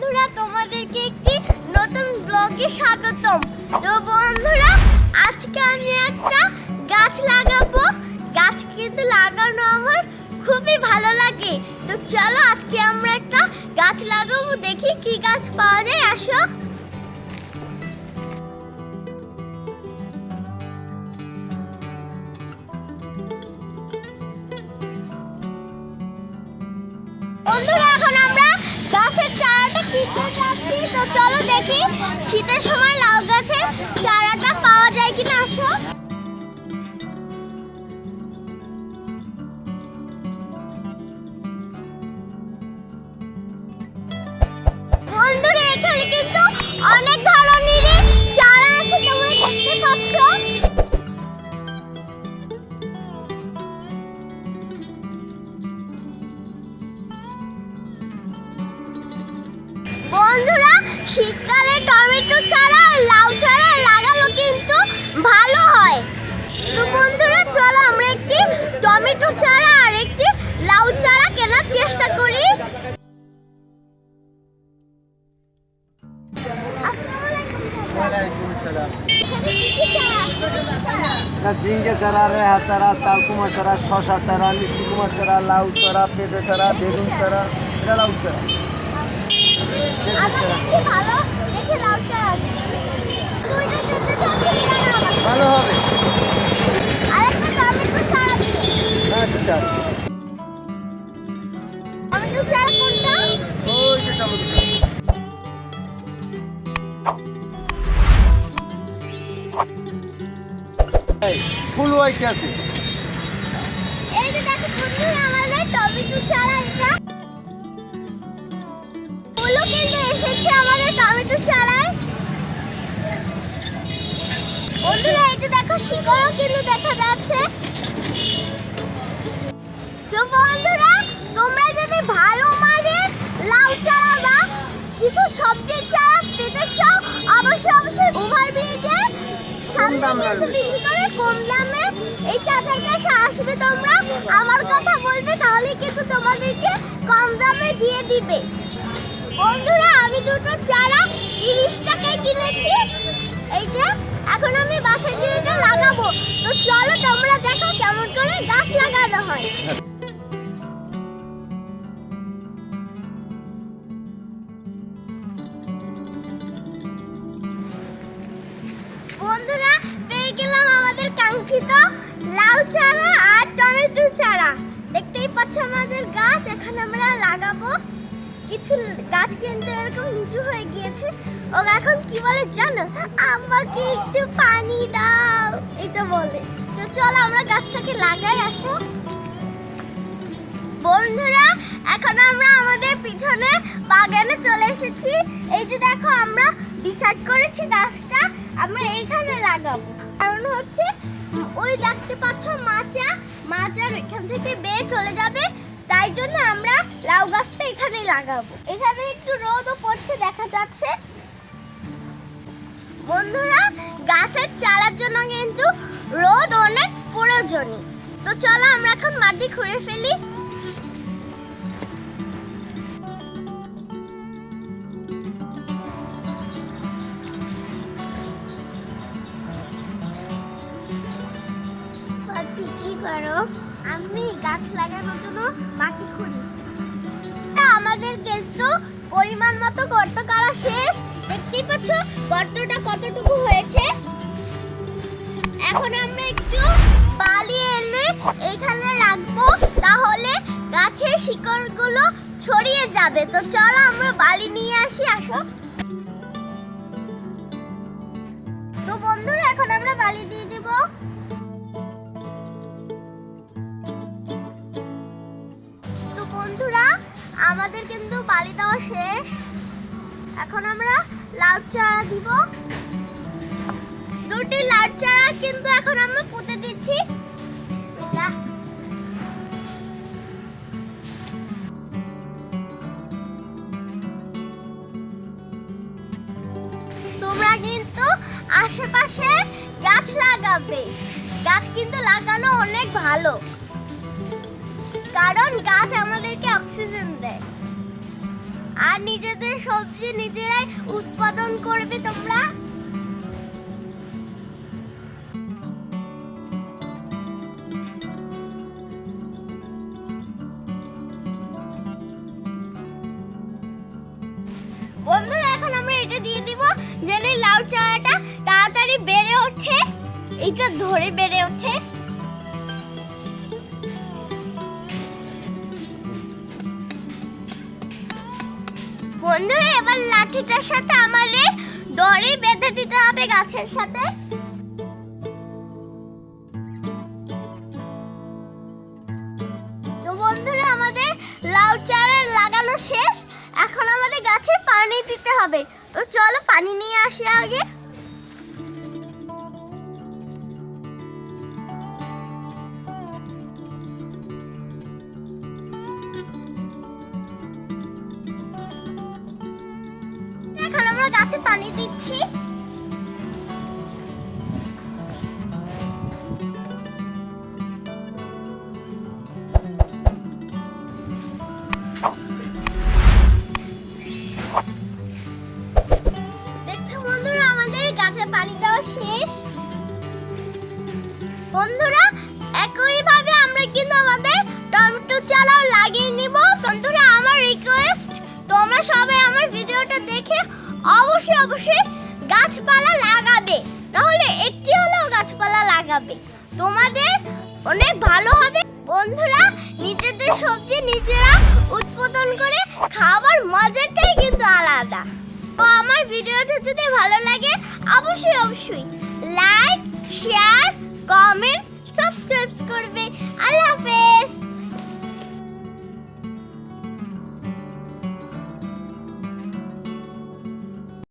বন্ধুরা, তোমাদেরকে একটি নতুন ব্লগে স্বাগতম। তো বন্ধুরা, আজকে আমি একটা গাছ লাগাবো। গাছ কিন্তু লাগানো আমার খুবই ভালো লাগে। তো চলো আজকে আমরা একটা গাছ লাগাবো, দেখি কি গাছ পাওয়া যায়। আসো। বন্ধুরা, এখন আমরা গাছের চারাটা কিনতে যাচ্ছি। তো চলো দেখি শীতের সময় লাউ গাছের চারাটা পাওয়া যায় কিনা। আসো। বন্ধুরা, এখানে কিন্তু অনেক ধরনেরই চারা আছে, তোমরা দেখতে পাচ্ছ। বন্ধুরা, শীতকালে টমেটো চারা আর লাউ চারা লাগানো কিন্তু ভালো হয়। তো বন্ধুরা, চলো আমরা একটি টমেটো চারা আর একটি লাউ চারা কেনার চেষ্টা করি। ঝিঙ্গে চারা, রেহা চারা, চাল কুমার চারা, শশা চারা, মিষ্টি কুমার চারা, লাউ চারা, পেঁপে চারা, বেগুন চারা, এটা লাউ চারা। ভালো হবে। আচ্ছা, ওই যে টমেটো চারা। ফুল হইতে আছে। এই যে দেখো বন্ধুরা, আমাদের টমেটো চারা, এটা ফুলও কিন্তু এসেছে আমাদের টমেটো চারায়। বন্ধুরা, এই যে দেখো শিকড়ও কিন্তু দেখা যাচ্ছে। তো বন্ধুরা, তোমরা যদি ভালো মানের লাউ চারা বা কিছু সবজির চারা পেতে চাও, অবশ্যই ওভারব্রিজে সামনে কিন্তু বিক্রি করে কম দামে এই চাচার কাছে আসবে। তোমরা আমার কথা বলবে, তাহলে কিন্তু তোমাদেরকে কম দামে দিয়ে দিবে। বন্ধুরা, আমি দুটো চারা 30 টাকায় কিনেছি। এই যে এখন আমি বাসায় গিয়ে এটা লাগাবো। তো চলো তোমরা দেখো কেমন করে গাছ লাগানো হয়। বন্ধুরা, পেয়ে গেলাম আমাদের কাঙ্ক্ষিত লাউ চারা আর টমেটো চারা। দেখতেই পাচ্ছ আমাদের গাছ, এখন আমরা লাগাবো। কিছু গাছ কিন্তু এরকম নিচু হয়ে গিয়েছে। ও এখন কি বলে জানো? আমাকে একটু পানি দাও, এটা বলে। তো চলো আমরা গাছটাকে লাগাই। আসো। বন্ধুরা, এখন আমরা আমাদের পিছনে বাগানে চলে এসেছি। এই যে দেখো, আমরা ডিসাইড করেছি গাছটা আমরা এখানে লাগাবো। কারণ হচ্ছে ওই দেখতে পাচ্ছ মাচার এখান থেকে বেয়ে চলে যাবে, তাই জন্য আমরা লাউ গাছটা এখানে লাগাবো। এখানে একটু রোদও পড়ছে, দেখা যাচ্ছে। বন্ধুরা, গাছের চারার জন্য কিন্তু রোদ অনেক প্রয়োজনীয়। তো চলো আমরা এখন মাটি খুঁড়ে ফেলি। কি করো? আমি গাছ লাগানোর জন্য মাটি খুঁড়ি। আমাদের কিন্তু পরিমাণ মতো গর্ত করা শেষ। দেখতেই পাচ্ছ গর্তটা কতটুকু হয়েছে। এখন আমরা একটু বালি এনে এখানে রাখবো, তাহলে গাছের শিকড়গুলো ছড়িয়ে যাবে। তো চলো আমরা বালি নিয়ে আসি। আসো। তো বন্ধুরা, এখন আমরা বালি দিয়ে দিব। বন্ধুরা, আমাদের কিন্তু বালি দেওয়া শেষ। এখন আমরা লাউ চারা দিব। দুটি লাউ চারা কিন্তু এখন আমরা পুঁতে দিচ্ছি। বিসমিল্লাহ। তোমরা কিন্তু আশেপাশে গাছ লাগাবে। গাছ কিন্তু লাগানো অনেক ভালো, কারণ গাছ আমাদেরকে অক্সিজেন দেয়। আর নিজেদের সবজি নিজেরাই উৎপাদন করবে তোমরা। বন্ধুরা এখন আমরা এটা দিয়ে দিব যেন লাউ চারাটা তাড়াতাড়ি বেড়ে ওঠে, এটা ধরে বেড়ে ওঠে। বন্ধুরা এবার লাঠিটার সাথে আমাদের দড়ি বেঁধে দিতে হবে গাছের সাথে। তো বন্ধুরা আমাদের লাউ চারা লাগানো শেষ, এখন আমাদের গাছে পানি দিতে হবে। তো চলো পানি নিয়ে আসি আগে। এখন আমরা গাছে পানি দিচ্ছি। দেখছো বন্ধুরা আমাদের গাছে পানি দেওয়া শেষ। বন্ধুরা একইভাবে আমরা কিন্তু আমাদের টমেটো চারাও লাগিয়ে নিব। বন্ধুরা আমার রিকোয়েস্ট, তোমরা সবাই আমার ভিডিওটা দেখে অবশ্যই গাছপালা লাগাবে, নাহলে একটি হলেও গাছপালা লাগাবে, তোমাদের অনেক ভালো হবে। বন্ধুরা নিজেদের সবজি নিজেরা উৎপাদন করে খাবার মজাটাই কিন্তু আলাদা। তো আমার ভিডিওটা যদি ভালো লাগে অবশ্যই লাইক, শেয়ার, কমেন্ট, সাবস্ক্রাইব করবে। আল্লাহ হাফেজ।